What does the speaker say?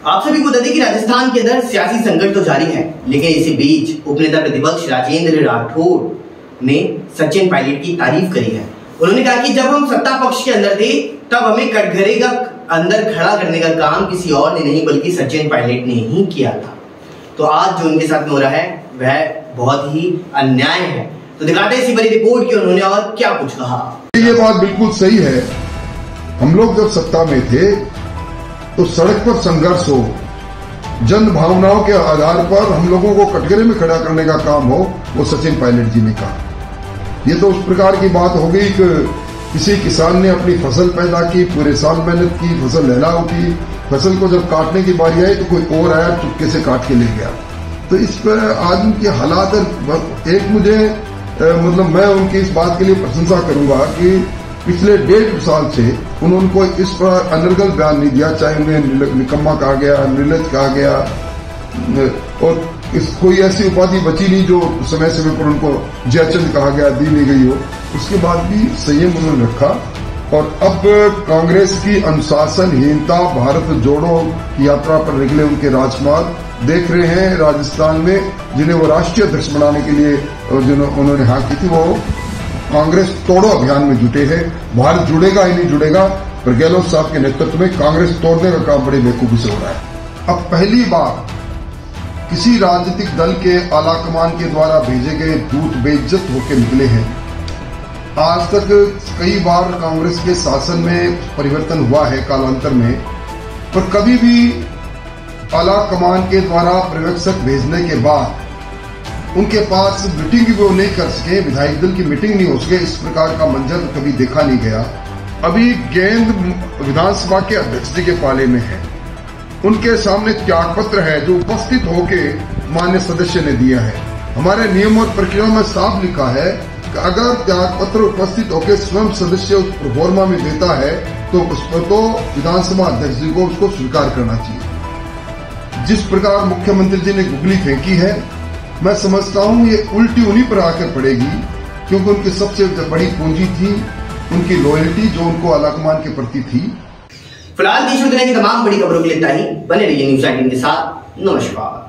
आप सभी को बता दें कि राजस्थान के अंदर सियासी संघर्ष तो जारी है, लेकिन इसी बीच उपनेता प्रतिपक्ष राजेंद्र राठौड़ ने सचिन पायलट की तारीफ करी है। उन्होंने कहा कि जब हम सत्ता पक्ष के अंदर थे तब हमें कटघरे का अंदर खड़ा करने का काम किसी और ने नहीं बल्कि सचिन पायलट ने ही किया था। तो आज जो उनके साथ हो रहा है वह बहुत ही अन्याय है। तो दिखाते हैं इसी बड़ी रिपोर्ट की उन्होंने और क्या कुछ कहा। ये बात बिल्कुल सही है। हम लोग जब सत्ता में थे तो सड़क पर संघर्ष हो, जन भावनाओं के आधार पर हम लोगों को कटघरे में खड़ा करने का काम हो, वो सचिन पायलट जी ने कहा। ये तो उस प्रकार की बात हो गई कि किसी किसान ने अपनी फसल पैदा की, पूरे साल मेहनत की, फसल लहला उठी, फसल को जब काटने की बारी आई तो कोई और आया चुपके से काट के ले गया। तो इस पर आज उनके हालात एक मुझे मैं उनकी इस बात के लिए प्रशंसा करूंगा कि पिछले 1.5 साल से उन्होंने कोई इस पर अनर्गल बयान नहीं दिया, चाहे उन्हें निकम्मा कहा गया, निर्लज कहा गया और कोई ऐसी उपाधि बची नहीं जो समय समय पर उनको जयचंद कहा गया, दी नहीं गई हो। उसके बाद भी संयम उन्होंने रखा और अब कांग्रेस की अनुशासनहीनता, भारत जोड़ो की यात्रा पर निकले उनके राजकुमार देख रहे हैं राजस्थान में, जिन्हें वो राष्ट्रीय अध्यक्ष बनाने के लिए उन्होंने हाँ की थी, वो कांग्रेस तोड़ो अभियान में जुटे हैं। भारत जुड़ेगा ही नहीं जुड़ेगा, पर गहलोत साहब के नेतृत्व में कांग्रेस तोड़ने का काम बड़े बेवकूफी से हो रहा है। अब पहली बार किसी राजनीतिक दल के आलाकमान के द्वारा भेजे गए दूत बेइज्जत होकर निकले हैं। आज तक कई बार कांग्रेस के शासन में परिवर्तन हुआ है कालांतर में, पर कभी भी आलाकमान के द्वारा पर्यवेक्षक भेजने के बाद उनके पास मीटिंग भी वो नहीं कर सके, विधायक दल की मीटिंग नहीं हो सके, इस प्रकार का मंजर कभी देखा नहीं गया। अभी गेंद विधानसभा के अध्यक्ष जी के पाले में है, उनके सामने त्याग पत्र है जो उपस्थित होके मान्य सदस्य ने दिया है। हमारे नियम और प्रक्रिया में साफ लिखा है कि अगर त्याग पत्र उपस्थित होकर स्वयं सदस्य उस प्रोफॉर्मा में देता है तो उस पर तो विधानसभा अध्यक्ष जी को उसको स्वीकार करना चाहिए। जिस प्रकार मुख्यमंत्री जी ने गुगली फेंकी है, मैं समझता हूं ये उल्टी उन्हीं पर आकर पड़ेगी, क्योंकि उनकी सबसे बड़ी पूंजी थी उनकी लॉयल्टी जो उनको आलाकमान के प्रति थी। फिलहाल देश में दुनिया की तमाम बड़ी खबरों के लिए बने रहिए न्यूज़ 18 के साथ। नमस्कार।